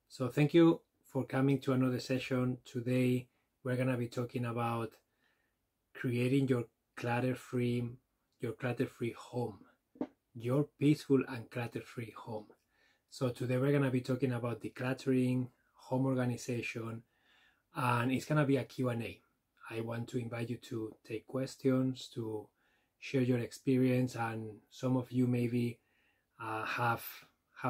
So thank you for coming to another session. Today we're gonna be talking about creating your clutter-free home, your peaceful and clutter-free home. So today we're gonna be talking about decluttering, home organization, and it's gonna be a Q&A. I want to invite you to take questions, to share your experience, and some of you maybe have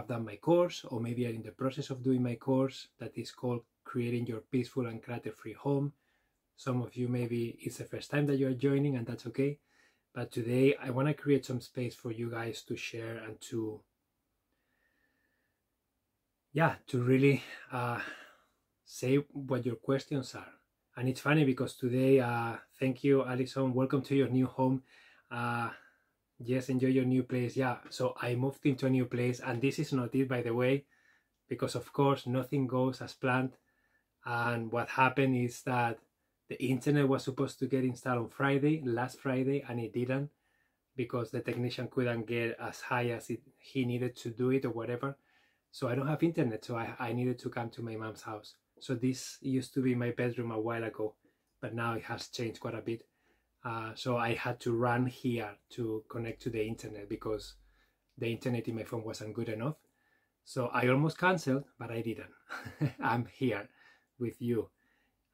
done my course, or maybe are in the process of doing my course that is called Creating Your Peaceful and Clutter-Free Home. Some of you maybe it's the first time that you are joining, and that's okay. But today I want to create some space for you guys to share and to really say what your questions are. And it's funny because today, thank you, Alison. Welcome to your new home. Yes, enjoy your new place. Yeah, so I moved into a new place, and this is not it, by the way, because of course nothing goes as planned. And what happened is that the internet was supposed to get installed on Friday, last Friday, and it didn't, because the technician couldn't get as high as he needed to do it or whatever. So I don't have internet, so I needed to come to my mom's house. So this used to be my bedroom a while ago, but now it has changed quite a bit. So I had to run here to connect to the internet because the internet in my phone wasn't good enough. So I almost canceled, but I didn't. I'm here with you.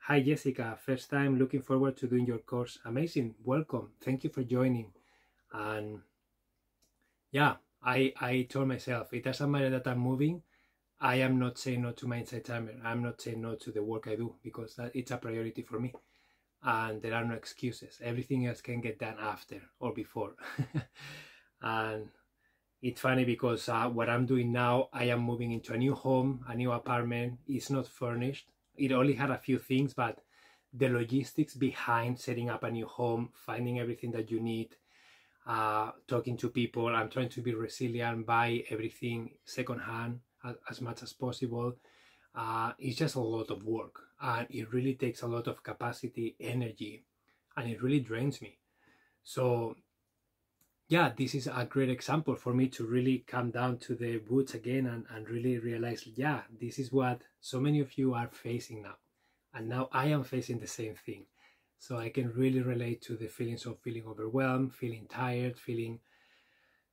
Hi, Jessica. First time, looking forward to doing your course. Amazing. Welcome. Thank you for joining. And yeah, I told myself, it doesn't matter that I'm moving. I am not saying no to my Insight Timer. I'm not saying no to the work I do because it's a priority for me. And there are no excuses. Everything else can get done after or before. And it's funny because what I'm doing now, I am moving into a new home, a new apartment. It's not furnished. It only had a few things, but the logistics behind setting up a new home, finding everything that you need, talking to people, I'm trying to be resilient, buy everything secondhand as much as possible. It's just a lot of work, and it really takes a lot of capacity, energy, and it really drains me. So yeah, this is a great example for me to really come down to the woods again and really realize, yeah, this is what so many of you are facing now. And now I am facing the same thing. So I can really relate to the feelings of feeling overwhelmed, feeling tired, feeling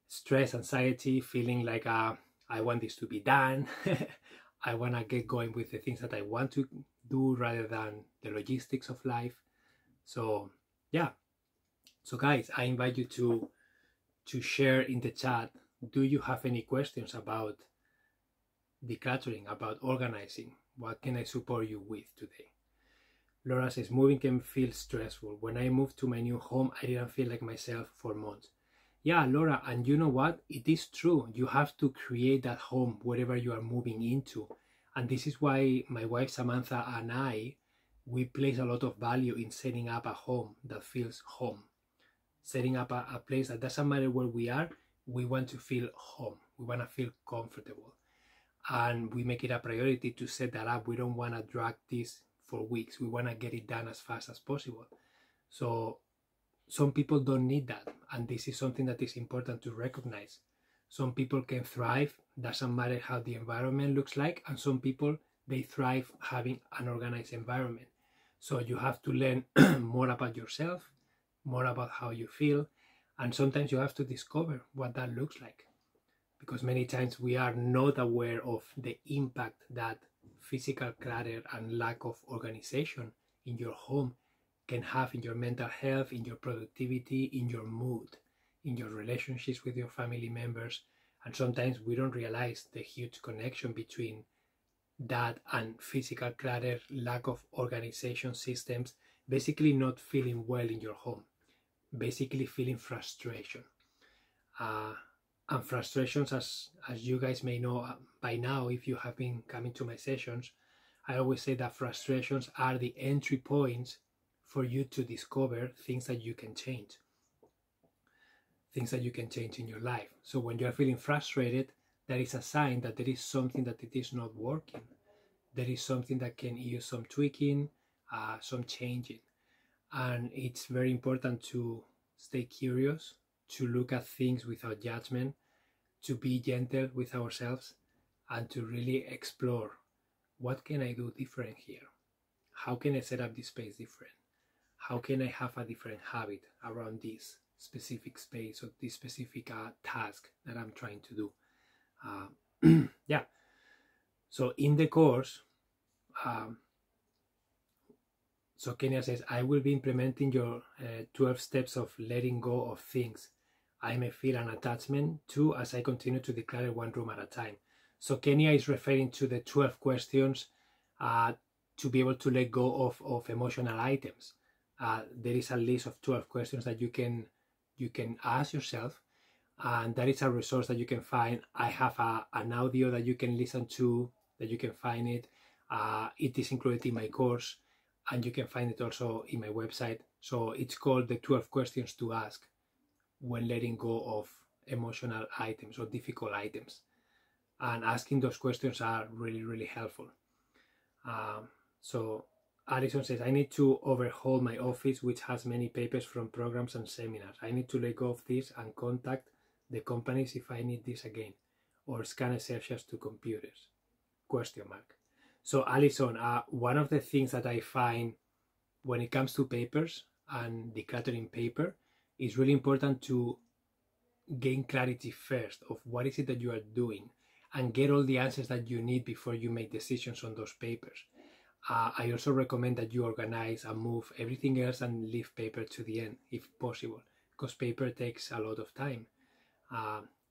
stress, anxiety, feeling like I want this to be done. I want to get going with the things that I want to do rather than the logistics of life. So yeah. So guys, I invite you to share in the chat. Do you have any questions about decluttering, about organizing? What can I support you with today? Laura says, moving can feel stressful. When I moved to my new home, I didn't feel like myself for months. Yeah, Laura, and you know what? It is true. You have to create that home wherever you are moving into. And this is why my wife Samantha and I, we place a lot of value in setting up a home that feels home. Setting up a place that doesn't matter where we are, we want to feel home. We want to feel comfortable. And we make it a priority to set that up. We don't want to drag this for weeks. We want to get it done as fast as possible. So some people don't need that, and this is something that is important to recognize. Some people can thrive, doesn't matter how the environment looks like, and some people, they thrive having an organized environment. So you have to learn more about yourself, more about how you feel, and sometimes you have to discover what that looks like, because many times we are not aware of the impact that physical clutter and lack of organization in your home can have in your mental health, in your productivity, in your mood, in your relationships with your family members. And sometimes we don't realize the huge connection between that and physical clutter, lack of organization systems, basically not feeling well in your home, basically feeling frustration. And frustrations, as you guys may know by now, if you have been coming to my sessions, I always say that frustrations are the entry points for you to discover things that you can change. Things that you can change in your life. So when you're feeling frustrated, that is a sign that there is something that it is not working. There is something that can use some tweaking, some changing. And it's very important to stay curious, to look at things without judgment, to be gentle with ourselves, and to really explore what can I do different here? How can I set up this space different? How can I have a different habit around this specific space or this specific task that I'm trying to do? Yeah. So in the course, so Kenya says, I will be implementing your 12 steps of letting go of things I may feel an attachment to as I continue to declutter one room at a time. So Kenya is referring to the 12 questions to be able to let go of emotional items. There is a list of 12 questions that you can ask yourself, and that is a resource that you can find. I have an audio that you can listen to, that you can find it. It is included in my course, and you can find it also in my website. So it's called the 12 questions to ask when letting go of emotional items or difficult items. And asking those questions are really, really helpful. So Alison says, I need to overhaul my office, which has many papers from programs and seminars. I need to let go of this and contact the companies if I need this again, or scan essentials to computers, ? So Alison, one of the things that I find when it comes to papers and decluttering paper, it's really important to gain clarity first of what is it that you are doing and get all the answers that you need before you make decisions on those papers. I also recommend that you organize and move everything else and leave paper to the end if possible, because paper takes a lot of time.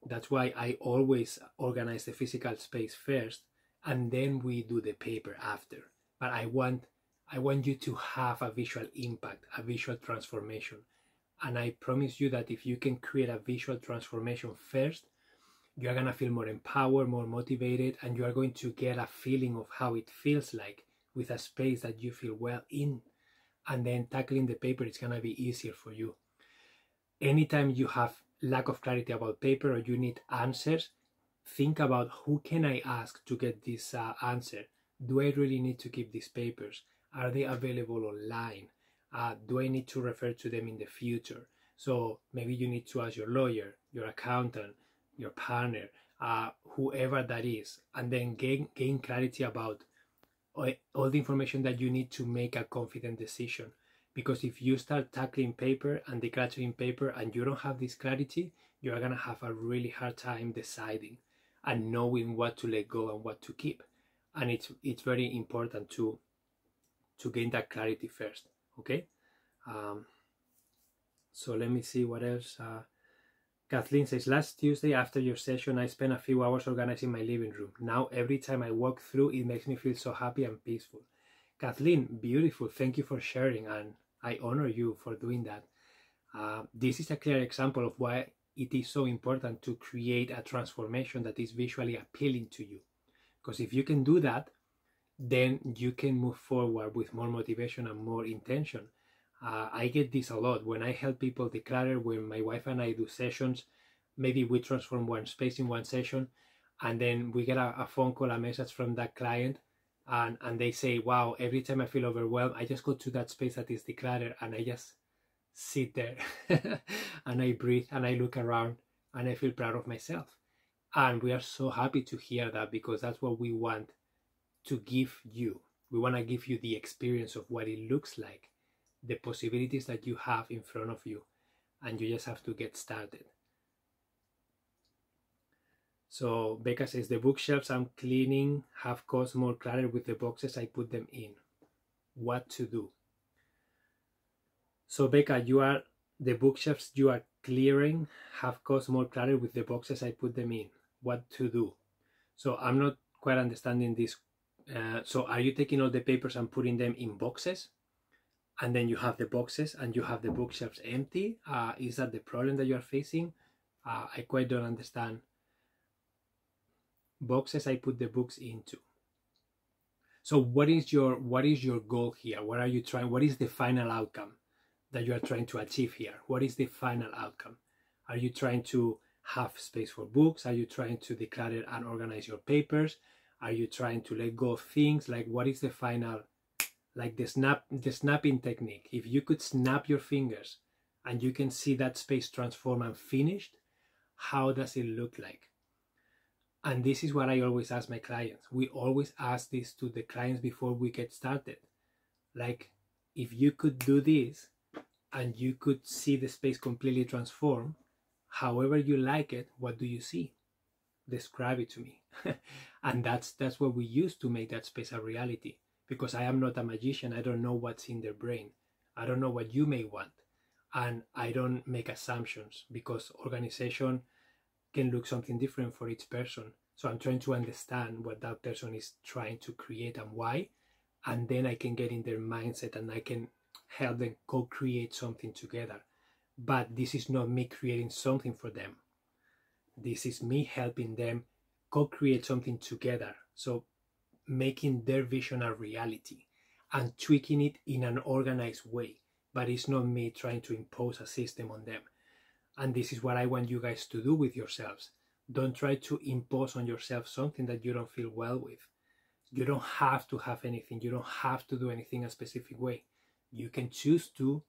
That's why I always organize the physical space first and then we do the paper after. But I want you to have a visual impact, a visual transformation. And I promise you that if you can create a visual transformation first, you're going to feel more empowered, more motivated, and you are going to get a feeling of how it feels like with a space that you feel well in. And then tackling the paper is going to be easier for you. Anytime you have lack of clarity about paper or you need answers, think about who can I ask to get this answer. Do I really need to keep these papers? Are they available online? Do I need to refer to them in the future? So maybe you need to ask your lawyer, your accountant, your partner, whoever that is, and then gain clarity about all the information that you need to make a confident decision. Because if you start tackling paper and decluttering paper and you don't have this clarity, you're going to have a really hard time deciding and knowing what to let go and what to keep. And it's very important to gain that clarity first. Okay, so let me see what else. Kathleen says, last Tuesday after your session, I spent a few hours organizing my living room. Now every time I walk through, it makes me feel so happy and peaceful. Kathleen, beautiful. Thank you for sharing, and I honor you for doing that. This is a clear example of why it is so important to create a transformation that is visually appealing to you. Because if you can do that, then you can move forward with more motivation and more intention. I get this a lot when I help people declutter. When my wife and I do sessions, maybe we transform one space in one session, and then we get a phone call, a message from that client, and they say, wow, every time I feel overwhelmed, I just go to that space that is decluttered and I just sit there and I breathe and I look around and I feel proud of myself. And we are so happy to hear that, because that's what we want to give you. We want to give you the experience of what it looks like, the possibilities that you have in front of you, and you just have to get started. So Becca says, the bookshelves I'm cleaning have caused more clutter with the boxes I put them in. What to do? So Becca, the bookshelves you are clearing have caused more clutter with the boxes I put them in. What to do? So I'm not quite understanding this. So are you taking all the papers and putting them in boxes? And then you have the boxes and you have the bookshelves empty? Is that the problem that you are facing? I quite don't understand. Boxes I put the books into. So what is your goal here? What are you trying? What is the final outcome that you are trying to achieve here? What is the final outcome? Are you trying to have space for books? Are you trying to declutter and organize your papers? Are you trying to let go of things? Like, what is the final, like the snapping technique? If you could snap your fingers and you can see that space transform and finished, how does it look like? And this is what I always ask my clients. We always ask this to the clients before we get started. Like, if you could do this and you could see the space completely transform, however you like it, what do you see? Describe it to me. And that's what we use to make that space a reality. Because I am not a magician. I don't know what's in their brain. I don't know what you may want. And I don't make assumptions, because organization can look something different for each person. So I'm trying to understand what that person is trying to create and why, and then I can get in their mindset and I can help them co-create something together. But this is not me creating something for them. This is me helping them co-create something together. So making their vision a reality and tweaking it in an organized way. But it's not me trying to impose a system on them. And this is what I want you guys to do with yourselves. Don't try to impose on yourself something that you don't feel well with. You don't have to have anything. You don't have to do anything a specific way. You can choose to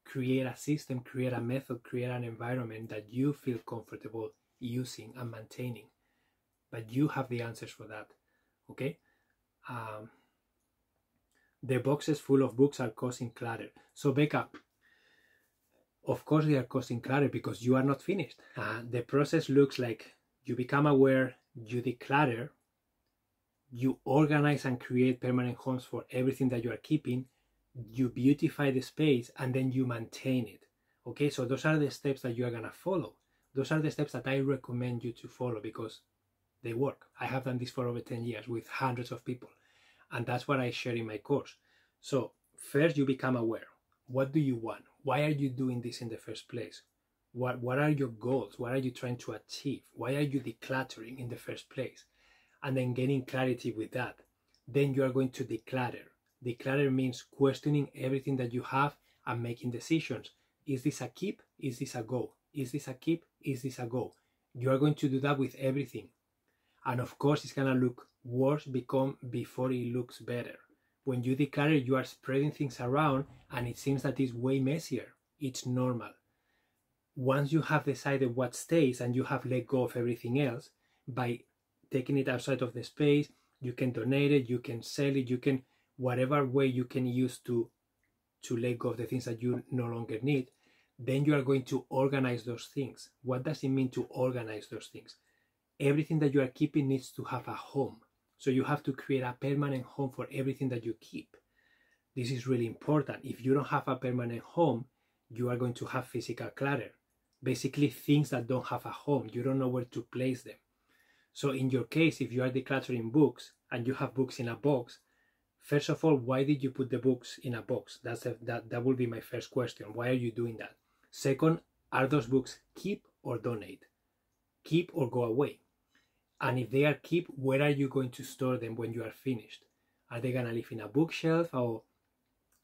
create a system, create a method, create an environment that you feel comfortable using and maintaining. But you have the answers for that, okay? The boxes full of books are causing clutter. So Becca, of course they are causing clutter because you are not finished. The process looks like you become aware, you declutter, you organize and create permanent homes for everything that you are keeping, you beautify the space, and then you maintain it. Okay, so those are the steps that you are going to follow. Those are the steps that I recommend you to follow because they work. I have done this for over 10 years with hundreds of people. And that's what I share in my course. So first you become aware. What do you want? Why are you doing this in the first place? What are your goals? What are you trying to achieve? Why are you decluttering in the first place? And then getting clarity with that. Then you are going to declutter. Declutter means questioning everything that you have and making decisions. Is this a keep? Is this a go? Is this a keep? Is this a go? You are going to do that with everything. And of course, it's going to look worse before it looks better. When you declutter, you are spreading things around and it seems that it's way messier. It's normal. Once you have decided what stays and you have let go of everything else, by taking it outside of the space, you can donate it, you can sell it, you can, whatever way you can use to let go of the things that you no longer need, then you are going to organize those things. What does it mean to organize those things? Everything that you are keeping needs to have a home. So you have to create a permanent home for everything that you keep. This is really important. If you don't have a permanent home, you are going to have physical clutter. Basically things that don't have a home. You don't know where to place them. So in your case, if you are decluttering books and you have books in a box, first of all, why did you put the books in a box? That will be my first question. Why are you doing that? Second, are those books keep or donate? Keep or go away? And if they are keep, where are you going to store them when you are finished? Are they going to live in a bookshelf, or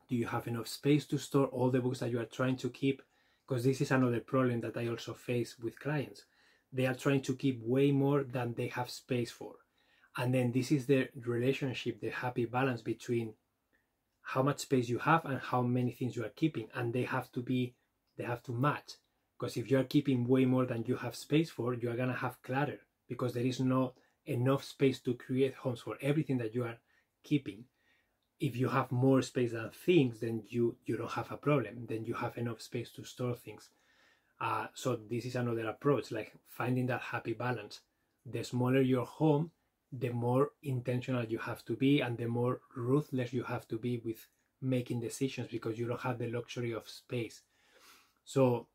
do you have enough space to store all the books that you are trying to keep? Because this is another problem that I also face with clients. They are trying to keep way more than they have space for. And then this is the relationship, the happy balance between how much space you have and how many things you are keeping. And they have to match. Because if you are keeping way more than you have space for, you are going to have clutter. Because there is not enough space to create homes for everything that you are keeping. If you have more space than things, then you don't have a problem. Then you have enough space to store things. So this is another approach, like finding that happy balance. The smaller your home, the more intentional you have to be and the more ruthless you have to be with making decisions because you don't have the luxury of space. So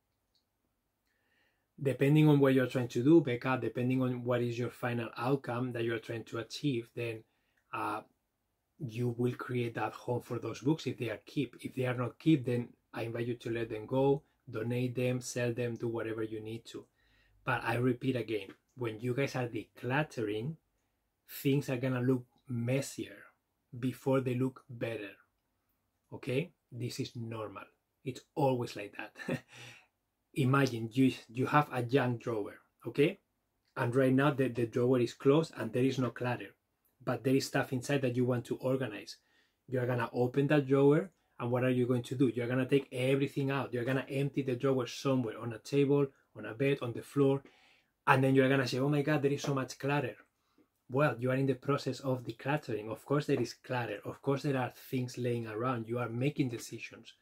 depending on what you're trying to do, Becca, depending on what is your final outcome that you're trying to achieve, then you will create that home for those books if they are keep. If they are not keep, then I invite you to let them go, donate them, sell them, do whatever you need to. But I repeat again, when you guys are decluttering, things are gonna look messier before they look better. Okay? This is normal. It's always like that. Imagine you have a junk drawer, okay? And right now the drawer is closed and there is no clutter. But there is stuff inside that you want to organize. You're gonna open that drawer and what are you going to do? You're gonna take everything out. You're gonna empty the drawer somewhere, on a table, on a bed, on the floor. And then you're gonna say, oh my God, there is so much clutter. Well, you are in the process of decluttering. Of course there is clutter. Of course there are things laying around. You are making decisions.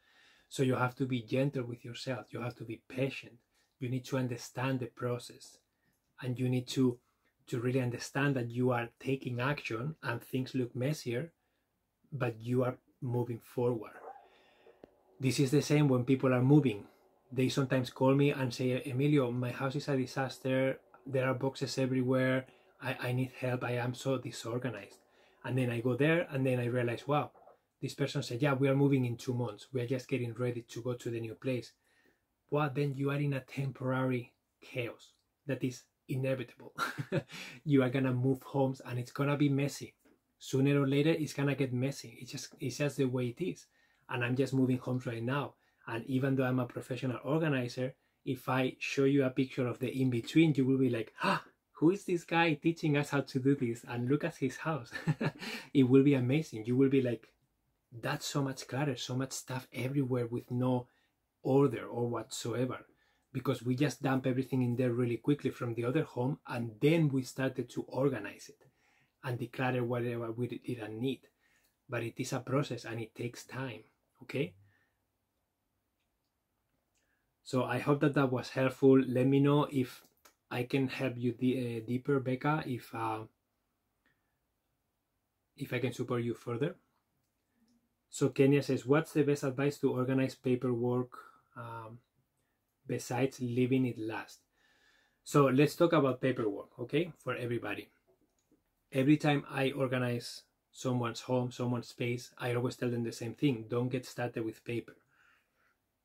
So you have to be gentle with yourself. You have to be patient. You need to understand the process. And you need to really understand that you are taking action and things look messier, but you are moving forward. This is the same when people are moving. They sometimes call me and say, Emilio, my house is a disaster. There are boxes everywhere. I need help. I am so disorganized. And then I go there and then I realize, wow, this person said, yeah, we are moving in 2 months. We are just getting ready to go to the new place. Well, then you are in a temporary chaos that is inevitable. You are going to move homes and it's going to be messy. Sooner or later, it's going to get messy. It's just the way it is. And I'm just moving homes right now. And even though I'm a professional organizer, if I show you a picture of the in-between, you will be like, who is this guy teaching us how to do this? And look at his house. It will be amazing. You will be like, that's so much clutter, so much stuff everywhere with no order or whatsoever. Because we just dump everything in there really quickly from the other home, and then we started to organize it and declutter whatever we didn't need. But it is a process and it takes time, okay? So I hope that that was helpful. Let me know if I can help you deeper, Becca, if I can support you further. So Kenya says, what's the best advice to organize paperwork besides leaving it last? So let's talk about paperwork, okay, for everybody. Every time I organize someone's home, someone's space, I always tell them the same thing. Don't get started with paper.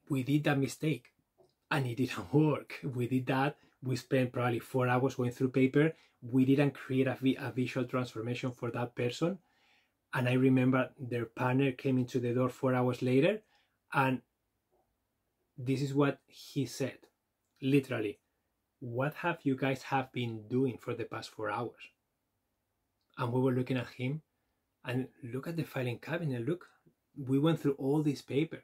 We did that mistake and it didn't work. We did that. We spent probably 4 hours going through paper. We didn't create a visual transformation for that person. And I remember their partner came into the door 4 hours later, and this is what he said, literally, what have you guys have been doing for the past 4 hours? And we were looking at him, and look at the filing cabinet, look, we went through all this paper.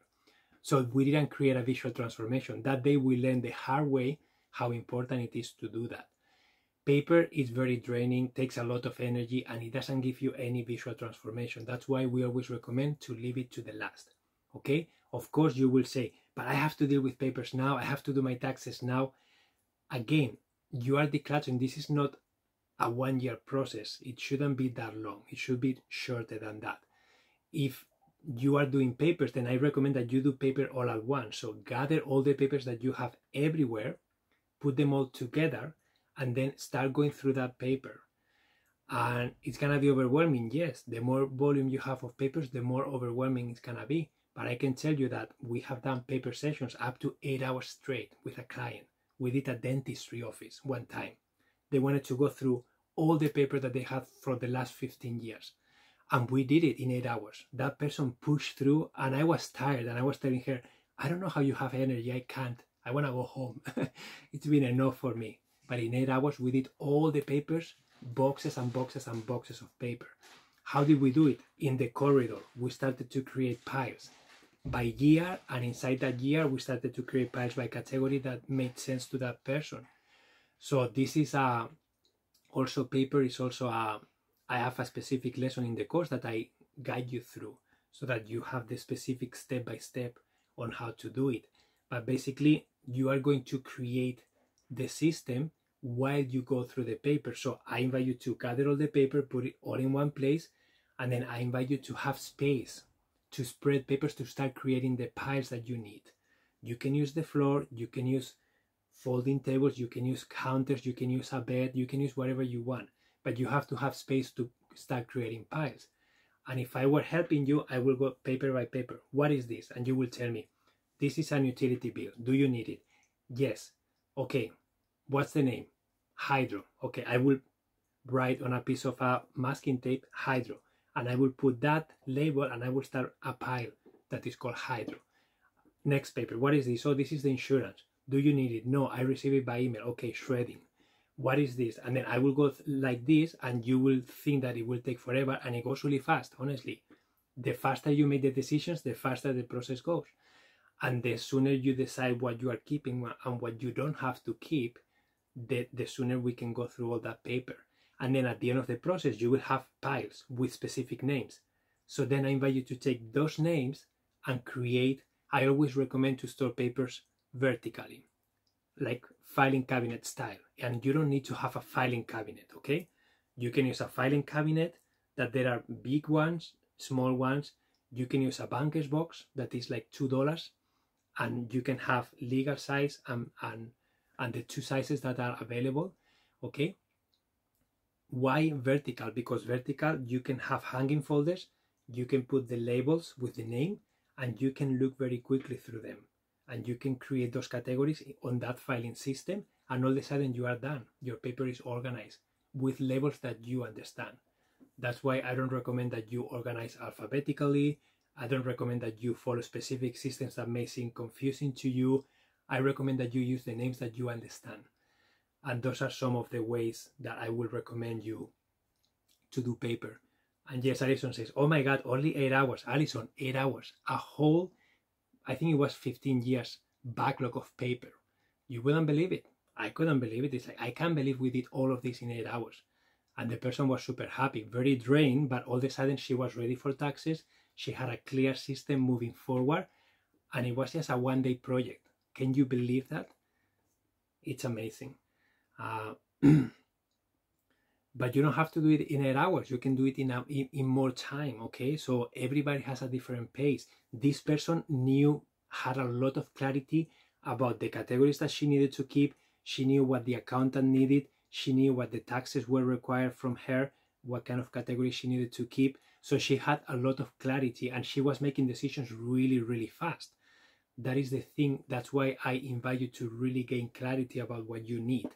So we didn't create a visual transformation. That day we learned the hard way how important it is to do that. Paper is very draining, takes a lot of energy, and it doesn't give you any visual transformation. That's why we always recommend to leave it to the last, okay? Of course, you will say, but I have to deal with papers now. I have to do my taxes now. Again, you are decluttering. This is not a 1-year process. It shouldn't be that long. It should be shorter than that. If you are doing papers, then I recommend that you do paper all at once. So gather all the papers that you have everywhere, put them all together, and then start going through that paper. And it's gonna be overwhelming, yes. The more volume you have of papers, the more overwhelming it's gonna be. But I can tell you that we have done paper sessions up to 8 hours straight with a client. We did a dentistry office one time. They wanted to go through all the paper that they had for the last 15 years. And we did it in 8 hours. That person pushed through, and I was tired, and I was telling her, I don't know how you have energy, I can't. I wanna go home. It's been enough for me. But in 8 hours, we did all the papers, boxes and boxes and boxes of paper. How did we do it? In the corridor, we started to create piles by year, and inside that year, we started to create piles by category that made sense to that person. So this is also paper is also I have a specific lesson in the course that I guide you through so that you have the specific step-by-step on how to do it. But basically, you are going to create the system while you go through the paper. So I invite you to gather all the paper, put it all in one place, and then I invite you to have space to spread papers to start creating the piles that you need. You can use the floor, you can use folding tables, you can use counters, you can use a bed, you can use whatever you want, but you have to have space to start creating piles. And if I were helping you, I will go paper by paper. What is this? And you will tell me, this is an utility bill. Do you need it? Yes. Okay. What's the name? Hydro. Okay, I will write on a piece of masking tape, Hydro. And I will put that label and I will start a pile that is called Hydro. Next paper. What is this? Oh, this is the insurance. Do you need it? No, I receive it by email. Okay, shredding. What is this? And then I will go like this, and you will think that it will take forever, and it goes really fast, honestly. The faster you make the decisions, the faster the process goes. And the sooner you decide what you are keeping and what you don't have to keep, the sooner we can go through all that paper. And then at the end of the process, you will have piles with specific names. So then I invite you to take those names and create. I always recommend to store papers vertically, like filing cabinet style. And you don't need to have a filing cabinet, okay? You can use a filing cabinet that there are big ones, small ones. You can use a banker's box that is like $2, and you can have legal size and the two sizes that are available, okay? Why vertical? Because vertical, you can have hanging folders, you can put the labels with the name, and you can look very quickly through them. And you can create those categories on that filing system, and all of a sudden you are done. Your paper is organized with labels that you understand. That's why I don't recommend that you organize alphabetically. I don't recommend that you follow specific systems that may seem confusing to you. I recommend that you use the names that you understand. And those are some of the ways that I would recommend you to do paper. And yes, Alison says, oh my God, only 8 hours. Alison, 8 hours. A whole, I think it was 15 years backlog of paper. You wouldn't believe it. I couldn't believe it. It's like, I can't believe we did all of this in 8 hours. And the person was super happy, very drained, but all of a sudden she was ready for taxes. She had a clear system moving forward. And it was just a one-day project. Can you believe that? It's amazing. But you don't have to do it in 8 hours. You can do it in more time, okay? So everybody has a different pace. This person had a lot of clarity about the categories that she needed to keep. She knew what the accountant needed. She knew what the taxes were required from her, what kind of category she needed to keep. So she had a lot of clarity, and she was making decisions really, really fast. That is the thing. That's why I invite you to really gain clarity about what you need.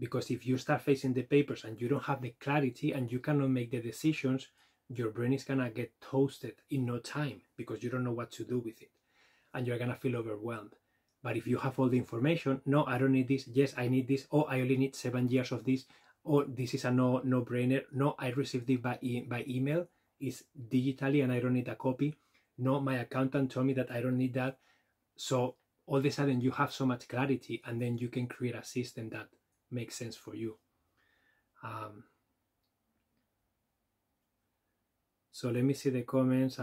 Because if you start facing the papers and you don't have the clarity and you cannot make the decisions, your brain is gonna get toasted in no time because you don't know what to do with it. And you're gonna feel overwhelmed. But if you have all the information, no, I don't need this. Yes, I need this. Oh, I only need 7 years of this. Oh, this is a no-brainer. No, I received it by email. It's digitally and I don't need a copy. No, my accountant told me that I don't need that. So all of a sudden you have so much clarity, and then you can create a system that makes sense for you. So let me see the comments.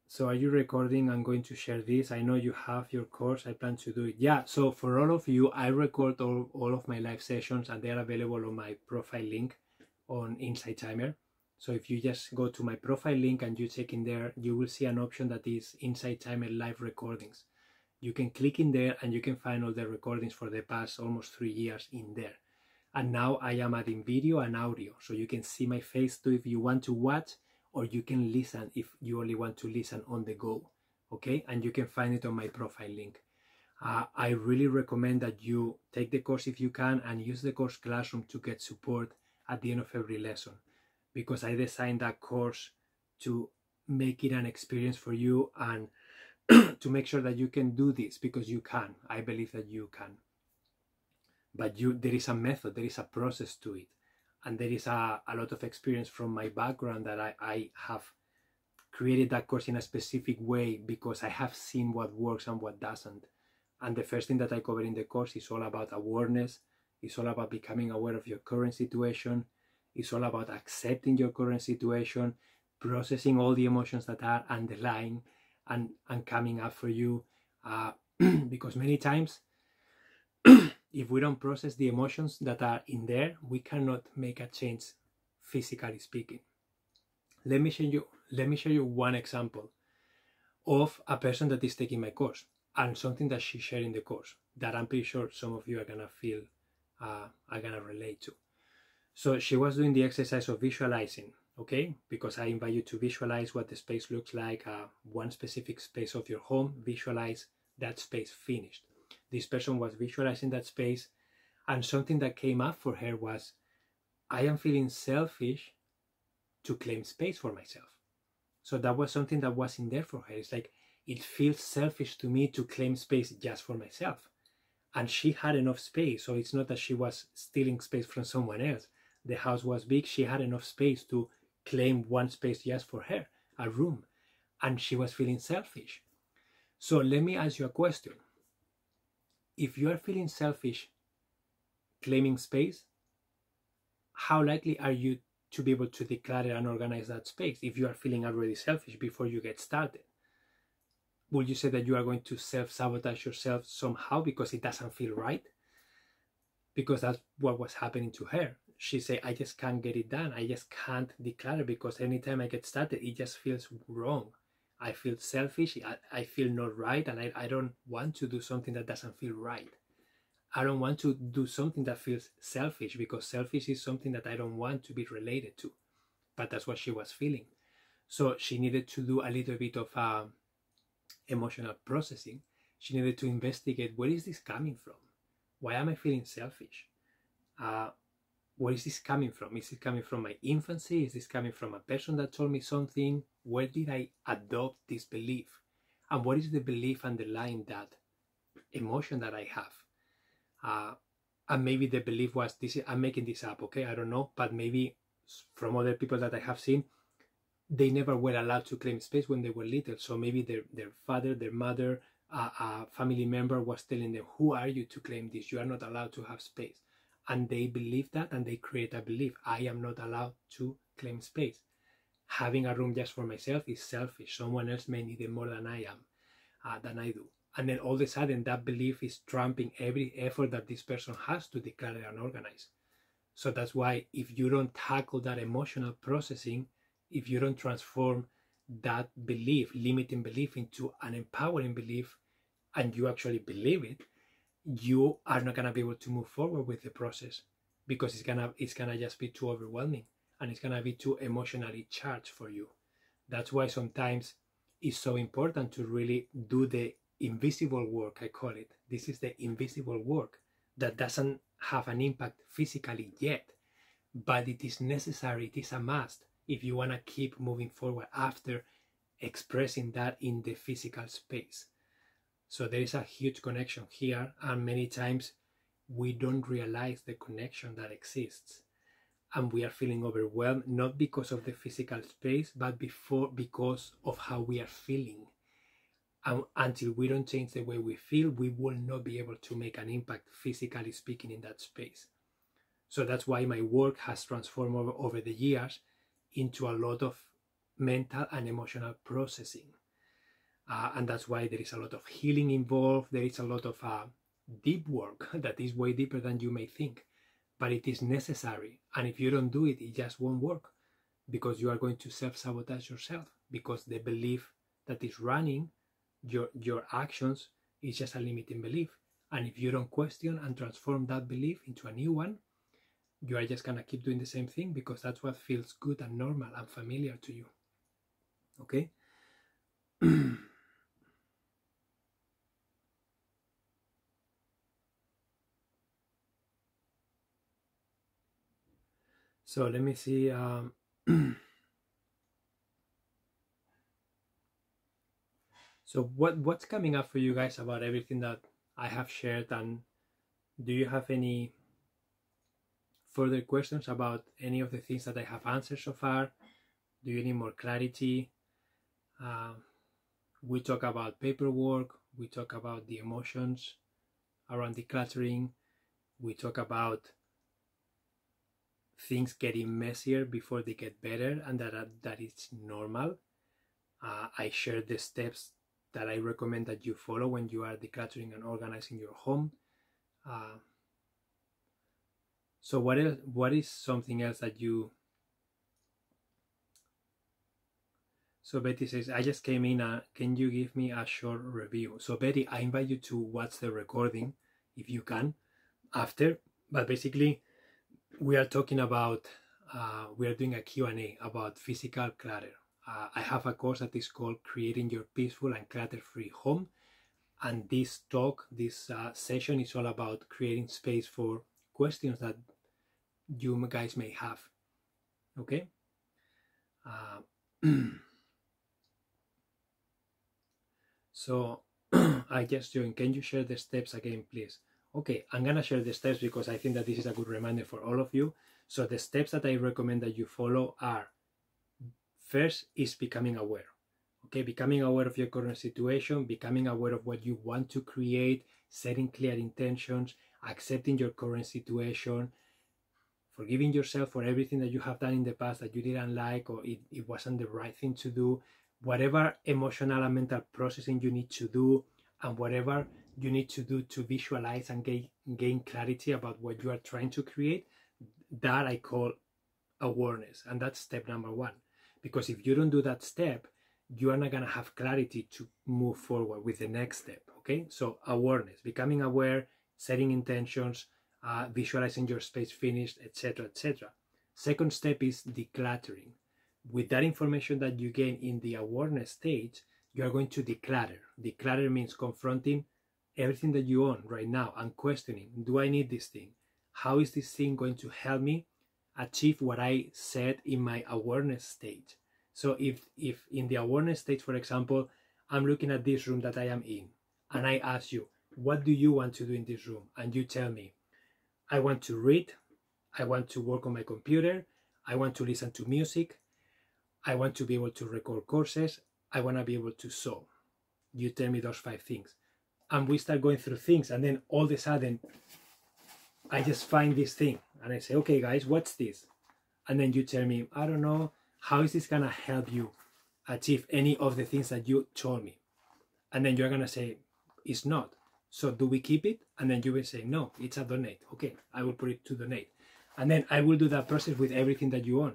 So are you recording? I'm going to share this. I know you have your course. I plan to do it. Yeah, so for all of you, I record all of my live sessions, and they are available on my profile link on Insight Timer. So if you just go to my profile link and you check in there, you will see an option that is Insight Timer Live Recordings. You can click in there and you can find all the recordings for the past almost 3 years in there. And now I am adding video and audio, so you can see my face too if you want to watch, or you can listen if you only want to listen on the go, okay? And you can find it on my profile link. I really recommend that you take the course if you can, and use the course Classroom to get support at the end of every lesson, because I designed that course to make it an experience for you, and to make sure that you can do this, because you can. I believe that you can. But there is a method, there is a process to it. And there is a lot of experience from my background that I have created that course in a specific way, because I have seen what works and what doesn't. And the first thing that I cover in the course is all about awareness. It's all about becoming aware of your current situation. It's all about accepting your current situation, processing all the emotions that are underlying and coming up for you. Because many times, if we don't process the emotions that are in there, we cannot make a change, physically speaking. Let me show you one example of a person that is taking my course, and something that she shared in the course that I'm pretty sure some of you are gonna feel, are gonna relate to. So she was doing the exercise of visualizing, okay? Because I invite you to visualize what the space looks like, one specific space of your home. Visualize that space finished. This person was visualizing that space, and something that came up for her was, I am feeling selfish to claim space for myself. So that was something that was in there for her. It's like, it feels selfish to me to claim space just for myself. And she had enough space, so it's not that she was stealing space from someone else. The house was big, she had enough space to claim one space just for her, a room, and she was feeling selfish. So let me ask you a question. If you are feeling selfish claiming space, how likely are you to be able to declutter and organize that space if you are feeling already selfish before you get started? Would you say that you are going to self-sabotage yourself somehow because it doesn't feel right? Because that's what was happening to her. She said, I just can't get it done. I just can't declutter because anytime I get started, it just feels wrong. I feel selfish. I feel not right. And I don't want to do something that doesn't feel right. I don't want to do something that feels selfish because selfish is something that I don't want to be related to. But that's what she was feeling. So she needed to do a little bit of emotional processing. She needed to investigate, where is this coming from? Why am I feeling selfish? Where is this coming from? Is it coming from my infancy? Is this coming from a person that told me something? Where did I adopt this belief? And what is the belief underlying that emotion that I have? And maybe the belief was, I'm making this up, okay? I don't know, but maybe from other people that I have seen, they never were allowed to claim space when they were little. So maybe their father, their mother, a family member was telling them, who are you to claim this? You are not allowed to have space. And they believe that, and they create a belief. I am not allowed to claim space. Having a room just for myself is selfish. Someone else may need it more than I am, than I do. And then all of a sudden that belief is trumping every effort that this person has to declutter and organize. So that's why if you don't tackle that emotional processing, if you don't transform that belief, limiting belief, into an empowering belief, and you actually believe it, you are not gonna be able to move forward with the process because it's gonna just be too overwhelming and it's gonna be too emotionally charged for you. That's why sometimes it's so important to really do the invisible work, I call it. This is the invisible work that doesn't have an impact physically yet, but it is necessary, it is a must if you want to keep moving forward after expressing that in the physical space. So there is a huge connection here, and many times we don't realize the connection that exists, and we are feeling overwhelmed not because of the physical space, but because of how we are feeling. And until we don't change the way we feel, we will not be able to make an impact, physically speaking, in that space. So that's why my work has transformed over the years into a lot of mental and emotional processing. And that's why there is a lot of healing involved. There is a lot of deep work that is way deeper than you may think. But it is necessary. And if you don't do it, it just won't work because you are going to self-sabotage yourself, because the belief that is running your actions is just a limiting belief. And if you don't question and transform that belief into a new one, you are just gonna keep doing the same thing because that's what feels good and normal and familiar to you. Okay? So let me see. So what's coming up for you guys about everything that I have shared, and do you have any further questions about any of the things that I have answered so far? Do you need more clarity? We talk about paperwork, we talk about the emotions around decluttering, we talk about things getting messier before they get better, and that is normal. I share the steps that I recommend that you follow when you are decluttering and organizing your home. So what is something else that you... So Betty says, I just came in, can you give me a short review? So Betty, I invite you to watch the recording if you can after, but basically we are talking about, we are doing a Q&A about physical clutter. I have a course that is called Creating Your Peaceful and Clutter-Free Home, and this talk, this session is all about creating space for questions that you guys may have. Okay? So I just joined. Can you share the steps again, please? Okay, I'm gonna share the steps because I think that this is a good reminder for all of you. So the steps that I recommend that you follow are First is becoming aware. Okay, becoming aware of your current situation, becoming aware of what you want to create, setting clear intentions, accepting your current situation, forgiving yourself for everything that you have done in the past that you didn't like, or it wasn't the right thing to do, whatever emotional and mental processing you need to do, and whatever you need to do to visualize and gain clarity about what you are trying to create, that I call awareness. And that's step number one. Because if you don't do that step, you are not going to have clarity to move forward with the next step. Okay, so awareness, becoming aware, setting intentions, visualizing your space finished, etc., etc. Second step is decluttering. With that information that you gain in the awareness stage, you are going to declutter. Declutter means confronting everything that you own right now and questioning, do I need this thing? How is this thing going to help me achieve what I said in my awareness stage? So if in the awareness stage, for example, I'm looking at this room that I am in, and I ask you, what do you want to do in this room? And you tell me, I want to read, I want to work on my computer, I want to listen to music, I want to be able to record courses, I want to be able to sew. You tell me those 5 things. And we start going through things, and then all of a sudden, I just find this thing, and I say, okay guys, what's this? And then you tell me, I don't know, how is this gonna help you achieve any of the things that you told me? And then you're gonna say, it's not. So do we keep it? And then you will say, no, it's a donate. Okay, I will put it to donate. And then I will do that process with everything that you own.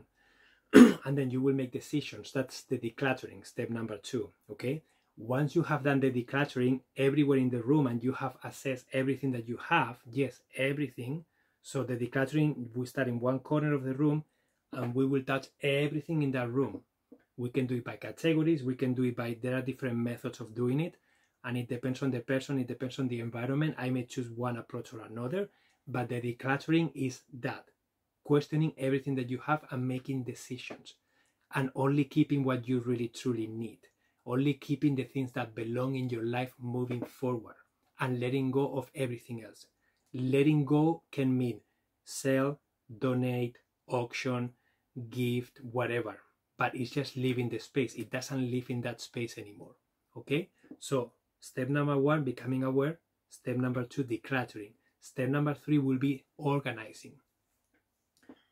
And then you will make decisions. That's the decluttering, step number 2, okay? Once you have done the decluttering everywhere in the room and you have assessed everything that you have, yes, everything. So the decluttering, we start in one corner of the room and we will touch everything in that room. We can do it by categories, we can do it by, there are different methods of doing it, and it depends on the person, it depends on the environment. I may choose one approach or another, but the decluttering is that, questioning everything that you have and making decisions, and only keeping what you really truly need, only keeping the things that belong in your life moving forward, and letting go of everything else. Letting go can mean sell, donate, auction, gift, whatever, but it's just leaving the space. It doesn't live in that space anymore. Okay, so step number 1, becoming aware. Step number 2, decluttering. Step number 3 will be organizing.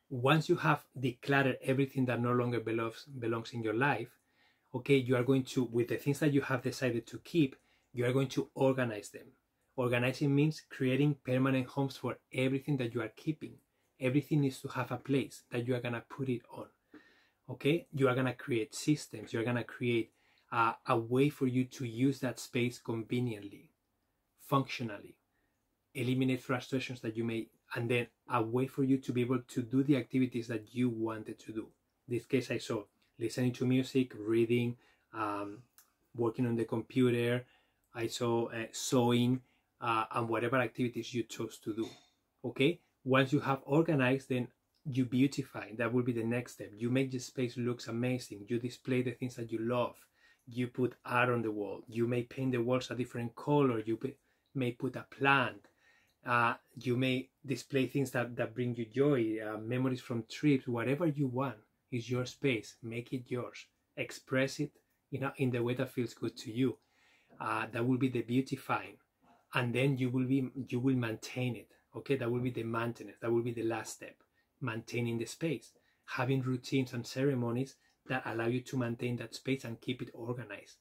Once you have decluttered everything that no longer belongs in your life, okay, you are going to, with the things that you have decided to keep, you are going to organize them. Organizing means creating permanent homes for everything that you are keeping. Everything needs to have a place that you are going to put it on. Okay, you are going to create systems. You're going to create a way for you to use that space conveniently, functionally, eliminate frustrations that you may, and then a way for you to be able to do the activities that you wanted to do. In this case, I saw listening to music, reading, working on the computer, I saw sewing, and whatever activities you chose to do. Okay, once you have organized, then you beautify. That will be the next step. You make the space looks amazing. You display the things that you love. You put art on the wall. You may paint the walls a different color. You may put a plant. You may display things that bring you joy, memories from trips, whatever you want. Is your space. Make it yours. Express it, in the way that feels good to you. That will be the beautifying, and then you will maintain it. Okay, that will be the maintenance. That will be the last step. Maintaining the space, having routines and ceremonies that allow you to maintain that space and keep it organized.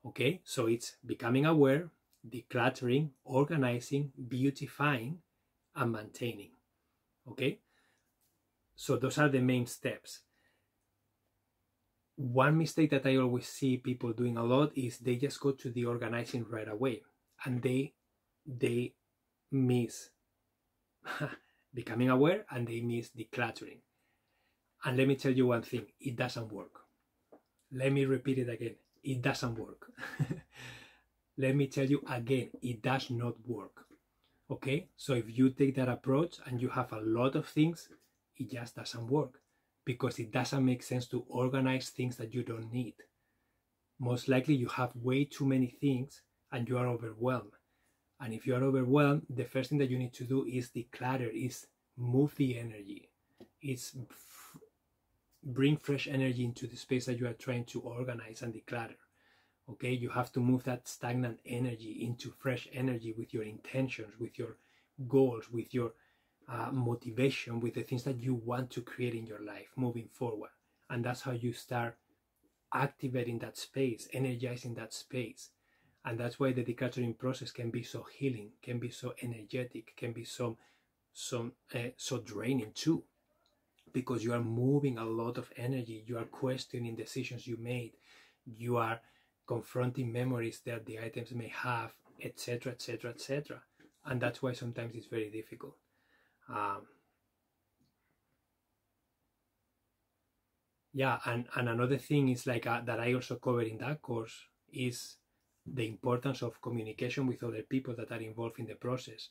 Okay, so it's becoming aware, decluttering, organizing, beautifying, and maintaining. Okay, so those are the main steps. One mistake that I always see people doing a lot is they just go to the organizing right away, and they miss becoming aware, and they miss decluttering. And let me tell you one thing, it doesn't work. Let me repeat it again, it doesn't work. Let me tell you again, it does not work. Okay, so if you take that approach and you have a lot of things, it just doesn't work, because it doesn't make sense to organize things that you don't need. Most likely you have way too many things and you are overwhelmed. And if you are overwhelmed, the first thing that you need to do is declutter, is move the energy. It's bring fresh energy into the space that you are trying to organize and declutter. Okay, you have to move that stagnant energy into fresh energy with your intentions, with your goals, with your motivation, with the things that you want to create in your life moving forward. And that's how you start activating that space, energizing that space. And that's why the decluttering process can be so healing, can be so energetic, can be so draining too, because you are moving a lot of energy, you are questioning decisions you made, you are confronting memories that the items may have, etc., etc., etc. And that's why sometimes it's very difficult. Yeah, and another thing is like that I also cover in that course is the importance of communication with other people that are involved in the process.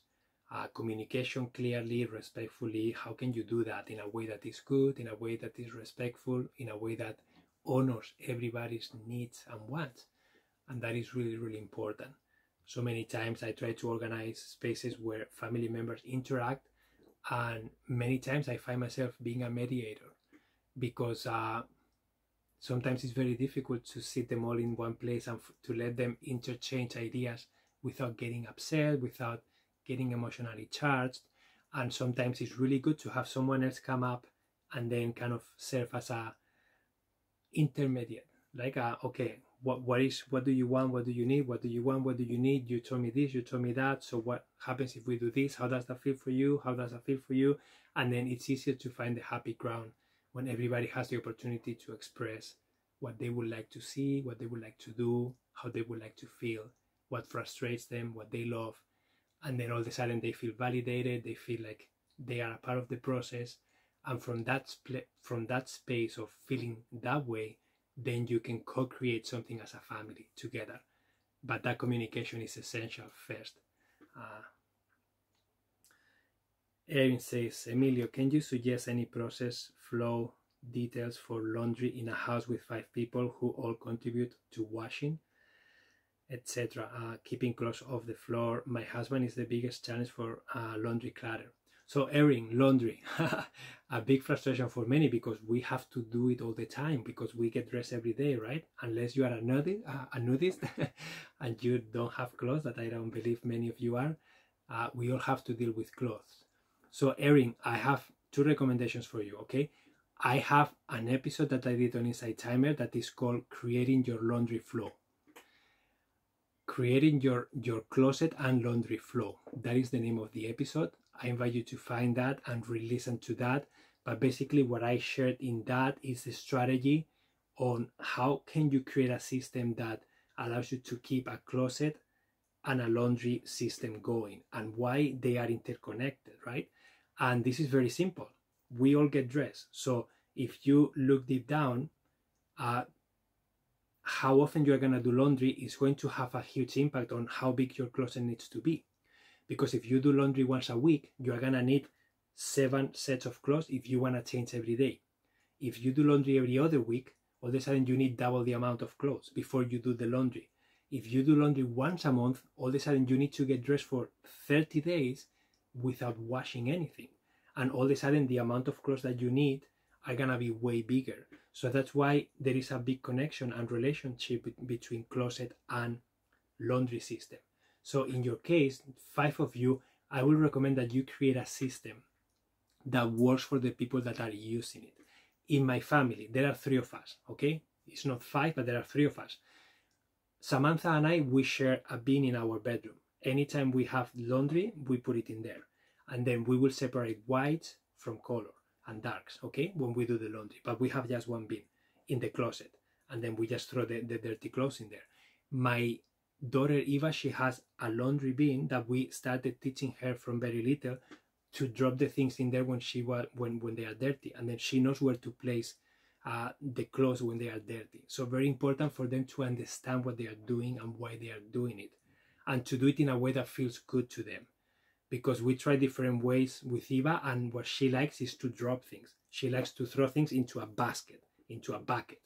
Communication clearly, respectfully. How can you do that in a way that is good, in a way that is respectful, in a way that honors everybody's needs and wants? And that is really, really important. So many times I try to organize spaces where family members interact, and many times I find myself being a mediator, because sometimes it's very difficult to sit them all in one place and to let them interchange ideas without getting upset, without getting emotionally charged. And sometimes it's really good to have someone else come up and then kind of serve as a intermediate, like okay, what do you want, what do you need, what do you want, what do you need, you told me this, you told me that, so what happens if we do this, how does that feel for you, how does that feel for you? And then it's easier to find the happy ground when everybody has the opportunity to express what they would like to see, what they would like to do, how they would like to feel, what frustrates them, what they love. And then all of a sudden they feel validated, they feel like they are a part of the process. And from that space of feeling that way, then you can co-create something as a family together. But that communication is essential first. Erin says, Emilio, can you suggest any process, flow, details for laundry in a house with 5 people who all contribute to washing, etc.? Keeping clothes off the floor. My husband is the biggest challenge for laundry clutter. So Erin, laundry, a big frustration for many, because we have to do it all the time, because we get dressed every day, right? Unless you are a nudist and you don't have clothes, that I don't believe many of you are, we all have to deal with clothes. So Erin, I have 2 recommendations for you, okay? I have an episode that I did on Inside Timer that is called Creating Your Laundry Flow. Creating your closet and laundry flow. That is the name of the episode. I invite you to find that and re-listen to that. But basically what I shared in that is the strategy on how can you create a system that allows you to keep a closet and a laundry system going, and why they are interconnected, right? And this is very simple. We all get dressed. So if you look deep down, how often you are going to do laundry is going to have a huge impact on how big your closet needs to be. Because if you do laundry once a week, you are going to need 7 sets of clothes if you want to change every day. If you do laundry every other week, all of a sudden you need double the amount of clothes before you do the laundry. If you do laundry once a month, all of a sudden you need to get dressed for 30 days without washing anything. And all of a sudden the amount of clothes that you need are going to be way bigger. So that's why there is a big connection and relationship between closet and laundry system. So in your case, 5 of you, I will recommend that you create a system that works for the people that are using it. In my family, there are 3 of us, okay? It's not 5, but there are 3 of us. Samantha and I, we share a bin in our bedroom. Anytime we have laundry, we put it in there. And then we will separate whites from color and darks, okay, when we do the laundry. But we have just one bin in the closet, and then we just throw the dirty clothes in there. My daughter Eva, she has a laundry bin that we started teaching her from very little to drop the things in there when they are dirty, and then she knows where to place the clothes when they are dirty. So very important for them to understand what they are doing and why they are doing it, and to do it in a way that feels good to them. Because we try different ways with Eva, and what she likes is to drop things. She likes to throw things into a basket, into a bucket.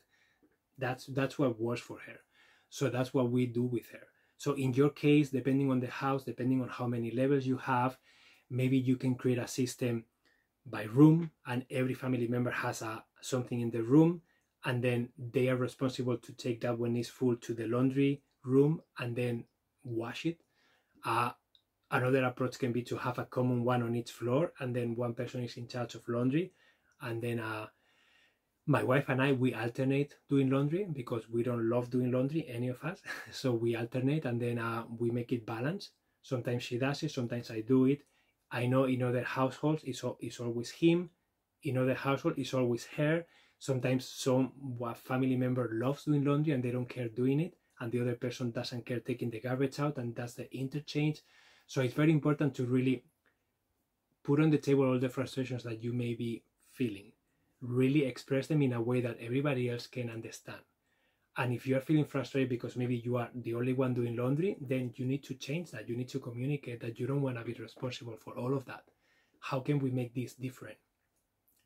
That's what works for her. So that's what we do with her. So in your case, depending on the house, depending on how many levels you have, maybe you can create a system by room, and every family member has something in the room, and then they are responsible to take that when it's full to the laundry room and then wash it. Another approach can be to have a common one on each floor, and then one person is in charge of laundry, and then my wife and I, we alternate doing laundry because we don't love doing laundry, any of us. So we alternate, and then we make it balanced. Sometimes she does it, sometimes I do it. I know in other households it's always him. In other households it's always her. Sometimes some family member loves doing laundry and they don't care doing it, and the other person doesn't care taking the garbage out, and that's the interchange. So it's very important to really put on the table all the frustrations that you may be feeling. Really express them in a way that everybody else can understand. And if you are feeling frustrated because maybe you are the only one doing laundry, then you need to change that. You need to communicate that you don't want to be responsible for all of that. How can we make this different?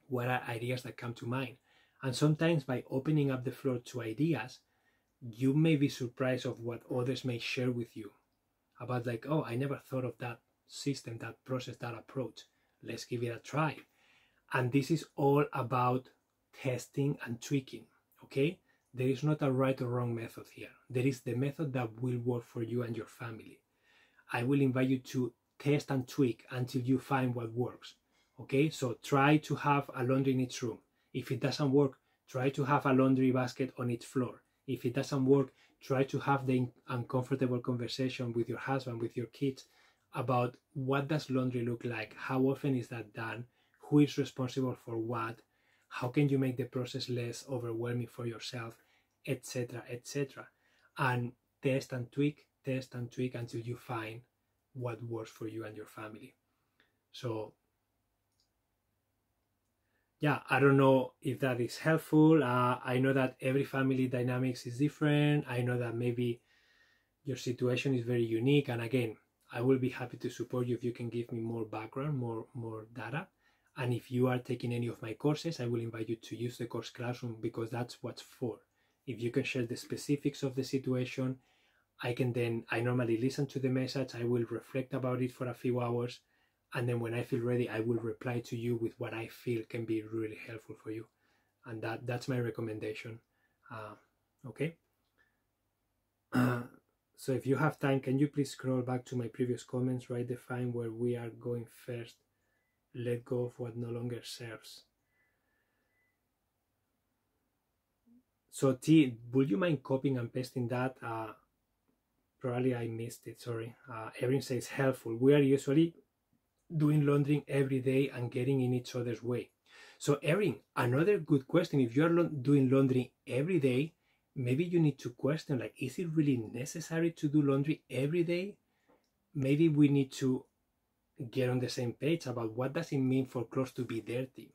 What are ideas that come to mind? And sometimes by opening up the floor to ideas, you may be surprised of what others may share with you about, like, oh, I never thought of that system, that process, that approach. Let's give it a try. And this is all about testing and tweaking, okay? There is not a right or wrong method here. There is the method that will work for you and your family. I will invite you to test and tweak until you find what works, okay? So try to have a laundry in each room. If it doesn't work, try to have a laundry basket on each floor. If it doesn't work, try to have the uncomfortable conversation with your husband, with your kids, about what does laundry look like, how often is that done, who is responsible for what, how can you make the process less overwhelming for yourself, etc., etc. And test and tweak until you find what works for you and your family. So yeah, I don't know if that is helpful. I know that every family dynamics is different. I know that maybe your situation is very unique, and again, I will be happy to support you if you can give me more background, more data. And if you are taking any of my courses, I will invite you to use the course Classroom, because that's what's for. If you can share the specifics of the situation, I normally listen to the message, I will reflect about it for a few hours, and then when I feel ready, I will reply to you with what I feel can be really helpful for you. And that's my recommendation. Okay? So if you have time, can you please scroll back to my previous comments, right? Define where we are going first. Let go of what no longer serves. So T, would you mind copying and pasting that? Probably I missed it, sorry. Erin says helpful. We are usually doing laundry every day and getting in each other's way. So Erin, another good question. If you are doing laundry every day, maybe you need to question, like, is it really necessary to do laundry every day? Maybe we need to get on the same page about what does it mean for clothes to be dirty,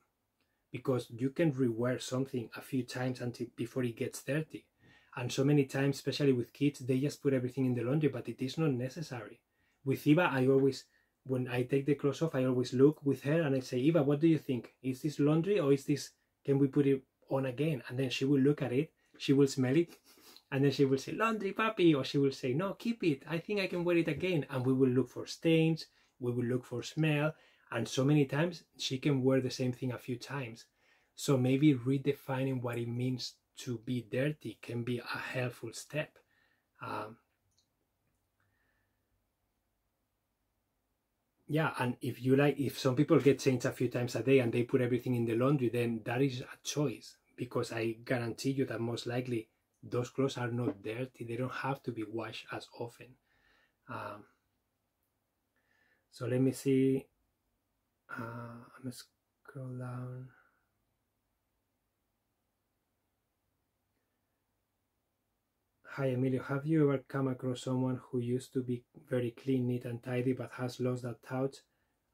because you can rewear something a few times before it gets dirty. And so many times, especially with kids, they just put everything in the laundry, but it is not necessary. With Eva, when I take the clothes off, I always look with her and I say, Eva, what do you think? Is this laundry, or can we put it on again? And then she will look at it, she will smell it, and then she will say, laundry, puppy, or she will say, no, keep it, I think I can wear it again. And we will look for stains, we will look for smell, and so many times she can wear the same thing a few times. So maybe redefining what it means to be dirty can be a helpful step. Yeah, and if some people get changed a few times a day and they put everything in the laundry, then that is a choice, because I guarantee you that most likely those clothes are not dirty. They don't have to be washed as often. So let me see. I'm gonna scroll down. Hi Emilio, have you ever come across someone who used to be very clean, neat and tidy, but has lost that touch?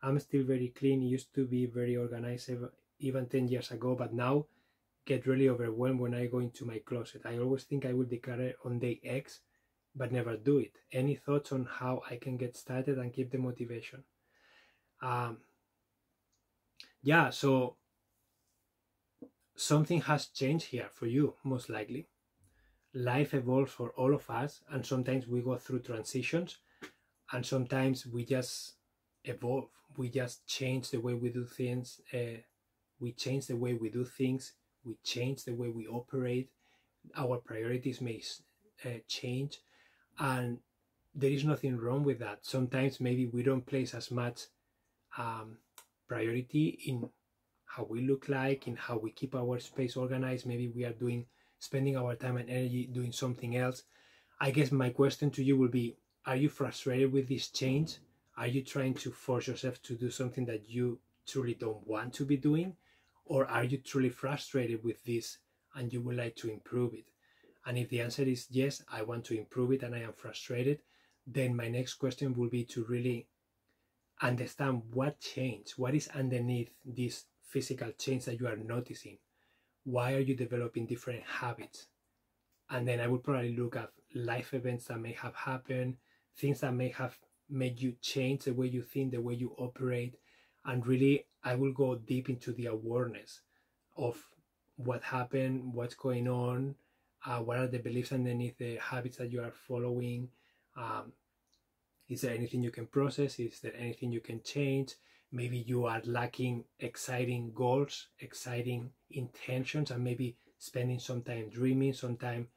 I'm still very clean, used to be very organized even 10 years ago, but now get really overwhelmed when I go into my closet. I always think I will declare on day X, but never do it. Any thoughts on how I can get started and keep the motivation? Yeah, so something has changed here for you, most likely. Life evolves for all of us, and sometimes we go through transitions, and sometimes we just evolve. We just change the way we do things. We change the way we do things. We change the way we operate. Our priorities may change, and there is nothing wrong with that. Sometimes maybe we don't place as much priority in how we look like, in how we keep our space organized. Maybe we are spending our time and energy doing something else. I guess my question to you will be, are you frustrated with this change? Are you trying to force yourself to do something that you truly don't want to be doing? Or are you truly frustrated with this and you would like to improve it? And if the answer is yes, I want to improve it and I am frustrated, then my next question will be to really understand what changed, what is underneath this physical change that you are noticing. Why are you developing different habits? And then I would probably look at life events that may have happened, things that may have made you change the way you think, the way you operate. And really, I will go deep into the awareness of what happened, what's going on, what are the beliefs underneath the habits that you are following. Is there anything you can process? Is there anything you can change? Maybe you are lacking exciting goals, exciting intentions, and maybe spending some time dreaming, some time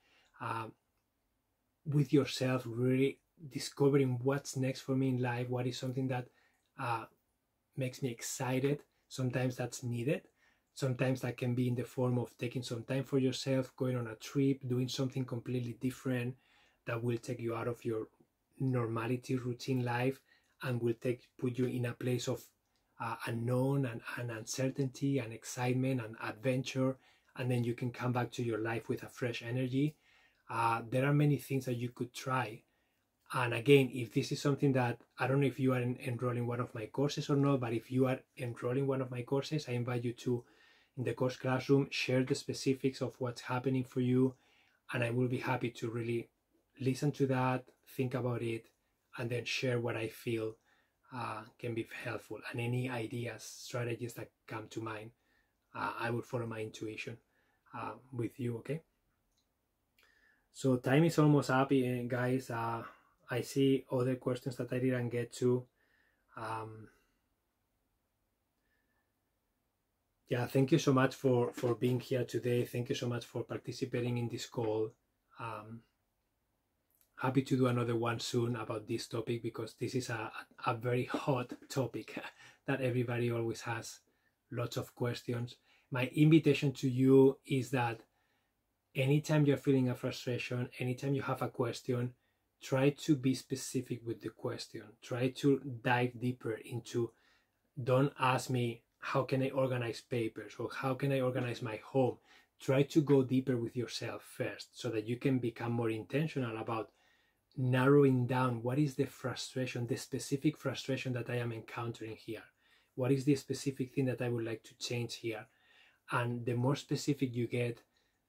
with yourself, really discovering what's next for me in life, what is something that makes me excited. Sometimes that's needed. Sometimes that can be in the form of taking some time for yourself, going on a trip, doing something completely different that will take you out of your normality routine life and will put you in a place of unknown and uncertainty and excitement and adventure, and then you can come back to your life with a fresh energy. There are many things that you could try. And again, if this is something that, I don't know if you are enrolling one of my courses or not, but if you are enrolling one of my courses, I invite you to, in the course classroom, share the specifics of what's happening for you, and I will be happy to really listen to that, think about it, and then share what I feel can be helpful. And any ideas, strategies that come to mind, I will follow my intuition with you, okay? So time is almost up, guys. I see other questions that I didn't get to. Yeah, thank you so much for being here today. Thank you so much for participating in this call. Happy to do another one soon about this topic, because this is a very hot topic that everybody always has lots of questions. My invitation to you is that anytime you're feeling a frustration, anytime you have a question, try to be specific with the question. Try to dive deeper into, don't ask me, how can I organize papers, or how can I organize my home? Try to go deeper with yourself first, so that you can become more intentional about narrowing down what is the frustration, the specific frustration that I am encountering here. What is the specific thing that I would like to change here? And the more specific you get,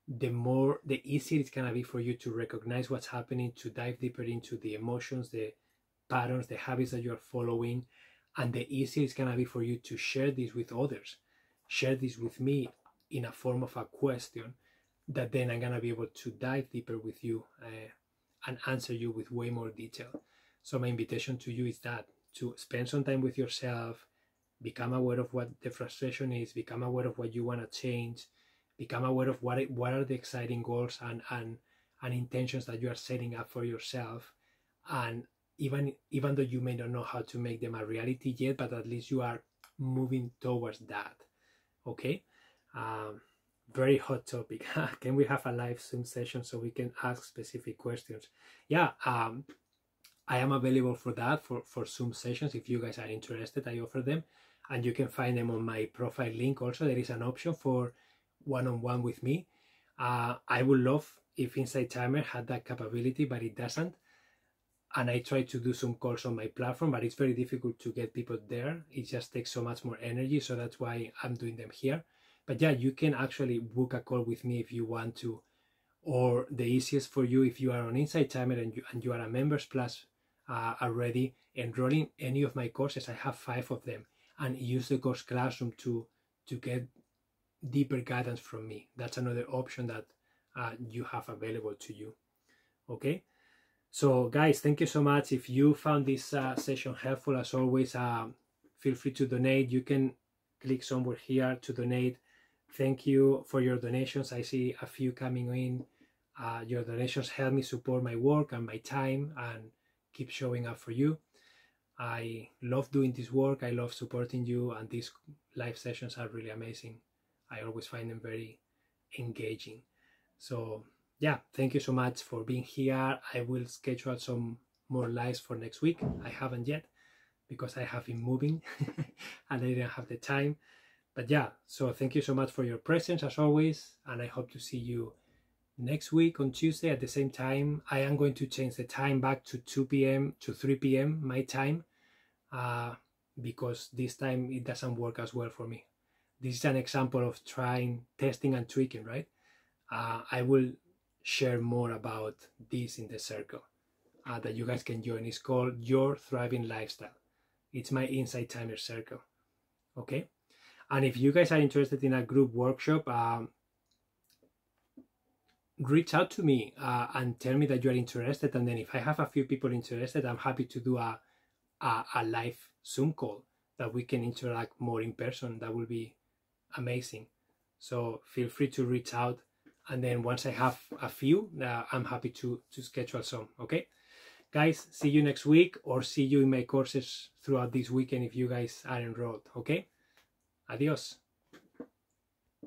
the easier it's going to be for you to recognize what's happening, to dive deeper into the emotions, the patterns, the habits that you're following, and the easier it's going to be for you to share this with others. Share this with me in a form of a question that then I'm going to be able to dive deeper with you and answer you with way more detail. So my invitation to you is that, to spend some time with yourself, become aware of what the frustration is, become aware of what you want to change, become aware of what are the exciting goals and intentions that you are setting up for yourself. And even though you may not know how to make them a reality yet, but at least you are moving towards that. Okay? Very hot topic. Can we have a live Zoom session so we can ask specific questions? Yeah, I am available for that, for Zoom sessions. If you guys are interested, I offer them, and you can find them on my profile link. Also, there is an option for one-on-one with me. I would love if Insight Timer had that capability, but it doesn't. And I try to do some calls on my platform, but it's very difficult to get people there. It just takes so much more energy, so that's why I'm doing them here. But yeah, you can actually book a call with me if you want to, or the easiest for you, if you are on Insight Timer and you are a Members Plus already, enrolling any of my courses. I have 5 of them, and use the course classroom to get deeper guidance from me. That's another option that you have available to you. Okay, So guys, thank you so much. If you found this session helpful, as always, feel free to donate. You can click somewhere here to donate. Thank you for your donations. I see a few coming in. Your donations help me support my work and my time and keep showing up for you. I love doing this work. I love supporting you, and these live sessions are really amazing. I always find them very engaging. So yeah, thank you so much for being here. I will schedule some more lives for next week. I haven't yet because I have been moving and I didn't have the time. But yeah, so thank you so much for your presence as always, and I hope to see you next week on Tuesday at the same time. I am going to change the time back to 2 p.m. to 3 p.m. my time because this time it doesn't work as well for me. This is an example of testing and tweaking, right? I will share more about this in the circle that you guys can join. It's called Your Thriving Lifestyle. It's my Insight Timer circle. Okay? And if you guys are interested in a group workshop, reach out to me and tell me that you are interested. And then if I have a few people interested, I'm happy to do a live Zoom call that we can interact more in person. That will be amazing. So feel free to reach out. And then once I have a few, I'm happy to schedule some. Okay? Guys, see you next week, or see you in my courses throughout this weekend if you guys are enrolled. Okay? Adios.